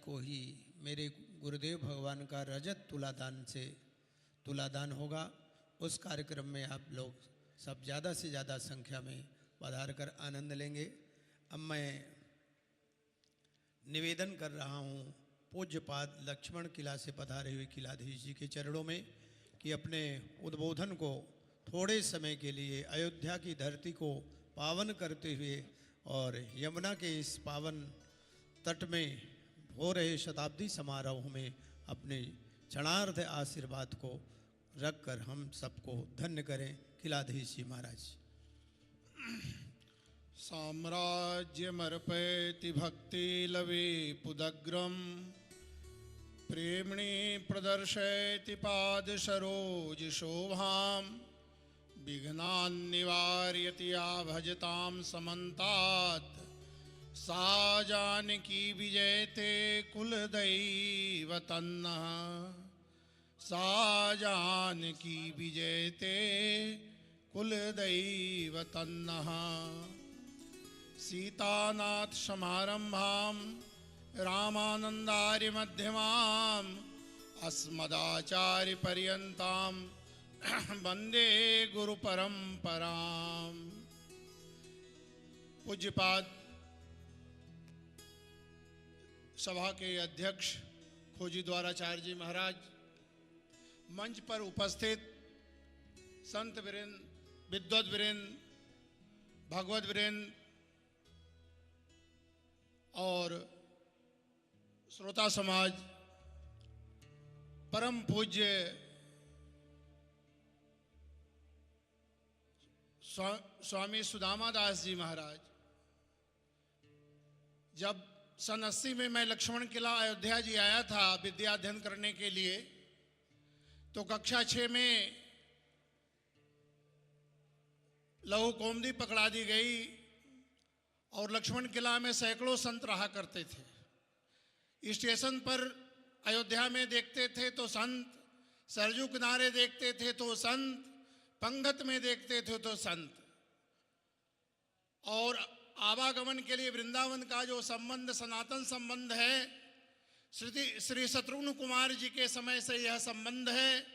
को ही मेरे गुरुदेव भगवान का रजत तुलादान से तुलादान होगा। उस कार्यक्रम में आप लोग सब ज़्यादा से ज़्यादा संख्या में पधार कर आनंद लेंगे। अब मैं निवेदन कर रहा हूँ पूज्यपाद लक्ष्मण किला से पधारे हुए किलाधीश जी के चरणों में कि अपने उद्बोधन को थोड़े समय के लिए अयोध्या की धरती को पावन करते हुए और यमुना के इस पावन तट में हो रहे शताब्दी समारोह में अपने क्षणार्ध आशीर्वाद को रखकर हम सबको धन्य करें। किलाधीश जी महाराज। साम्राज्यमर्पयति भक्ति लवे पुदग्रम प्रेम्णि प्रदर्शयति पाद सरोज शोभाम विघ्नान् निवारयति या भजतां समन्तात् सा जानकी विजयते कुलदैवतन्नः सा जानकी विजयते कुलदैवतन्नः सीतानाथ समारंभां रामानंदार्य मध्यमाम् अस्मदाचार्य पर्यन्तां वंदे गुरु परंपराम। पूज्यपाद सभा के अध्यक्ष खोजी द्वाराचार्य जी महाराज, मंच पर उपस्थित संत वृंद, विद्वत वृंद, भगवत वृंद और श्रोता समाज, परम पूज्य स्वामी सुदामा दास जी महाराज, जब सन 80 में मैं लक्ष्मण किला अयोध्या जी आया था विद्या अध्ययन करने के लिए, तो कक्षा 6 में लघु कौमुदी पकड़ा दी गई और लक्ष्मण किला में सैकड़ों संत रहा करते थे। स्टेशन पर अयोध्या में देखते थे तो संत, सरजू किनारे देखते थे तो संत, पंगत में देखते थे तो संत। और आवागमन के लिए वृंदावन का जो संबंध सनातन संबंध है, श्री शत्रुघ्न कुमार जी के समय से यह संबंध है।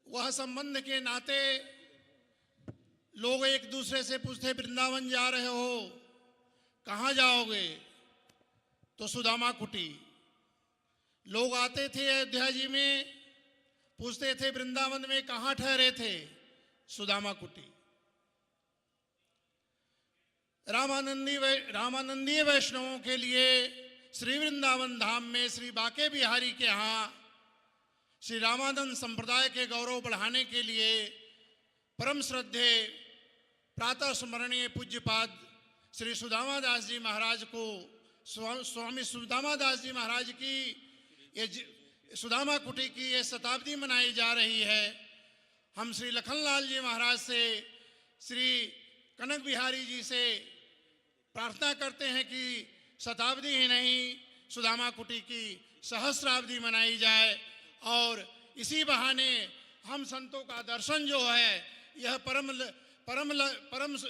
वह संबंध के नाते लोग एक दूसरे से पूछते, वृंदावन जा रहे हो, कहाँ जाओगे? तो सुदामा कुटी। लोग आते थे अयोध्या जी में, पूछते थे वृंदावन में कहाँ ठहरे थे? सुदामा कुटी। रामानंदीय वैष्णवों के लिए श्री वृंदावन धाम में श्री बाके बिहारी के यहाँ श्री रामानंद संप्रदाय के गौरव बढ़ाने के लिए परम श्रद्धे प्रातः स्मरणीय पूज्यपाद श्री सुदामा दास जी महाराज को, स्वामी सुदामा दास जी महाराज की ये सुदामा कुटी की ये शताब्दी मनाई जा रही है। हम श्री लखनलाल जी महाराज से, श्री कनक बिहारी जी से प्रार्थना करते हैं कि शताब्दी ही नहीं, सुदामा कुटी की सहस्राब्दी मनाई जाए और इसी बहाने हम संतों का दर्शन जो है यह परम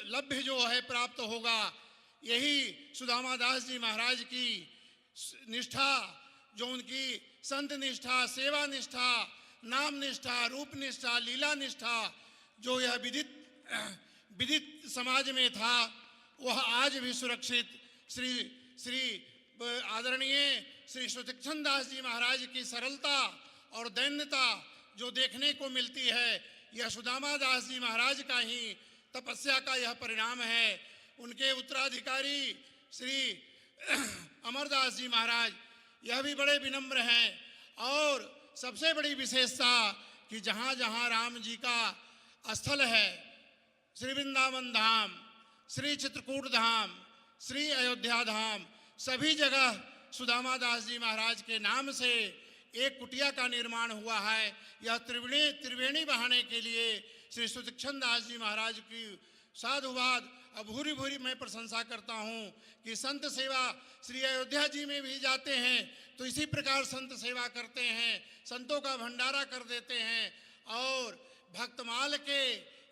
लभ्य जो है प्राप्त होगा। यही सुदामा दास जी महाराज की निष्ठा, जो उनकी संत निष्ठा, सेवा निष्ठा, नाम निष्ठा, रूप निष्ठा, लीला निष्ठा, जो यह विदित समाज में था, वह आज भी सुरक्षित श्री आदरणीय श्री सुतीक्षण दास जी महाराज की सरलता और दैन्यता जो देखने को मिलती है, यह सुदामा दास जी महाराज का ही तपस्या का यह परिणाम है। उनके उत्तराधिकारी श्री अमरदास जी महाराज यह भी बड़े विनम्र हैं। और सबसे बड़ी विशेषता कि जहाँ जहाँ राम जी का स्थल है, श्री वृंदावन धाम, श्री चित्रकूट धाम, श्री अयोध्या धाम, सभी जगह सुदामा दास जी महाराज के नाम से एक कुटिया का निर्माण हुआ है। यह त्रिवेणी बहाने के लिए श्री सुतीक्षण दास जी महाराज की साधुवाद भूरी भूरी मैं प्रशंसा करता हूँ कि संत सेवा श्री अयोध्या जी में भी जाते हैं तो इसी प्रकार संत सेवा करते हैं, संतों का भंडारा कर देते हैं। और भक्तमाल के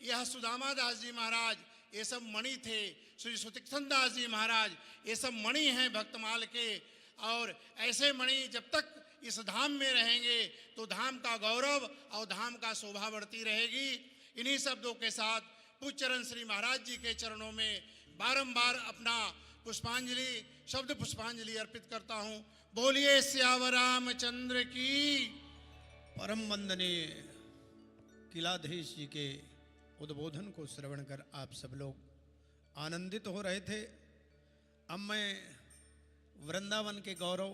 यह सुदामा दास जी महाराज ये सब मणि थे। श्री सुतीक्षण दास जी महाराज, ये सब मणि हैं भक्तमाल के। और ऐसे मणि जब तक इस धाम में रहेंगे तो धाम का गौरव और धाम का शोभा बढ़ती रहेगी। इन्हीं शब्दों के साथ पूज्य चरण श्री महाराज जी के चरणों में बारंबार अपना पुष्पांजलि, शब्द पुष्पांजलि अर्पित करता हूँ। बोलिए सियावर रामचंद्र की। परम वंदनीय किलाधीश जी के उद्बोधन को श्रवण कर आप सब लोग आनंदित हो रहे थे। अब मैं वृंदावन के गौरव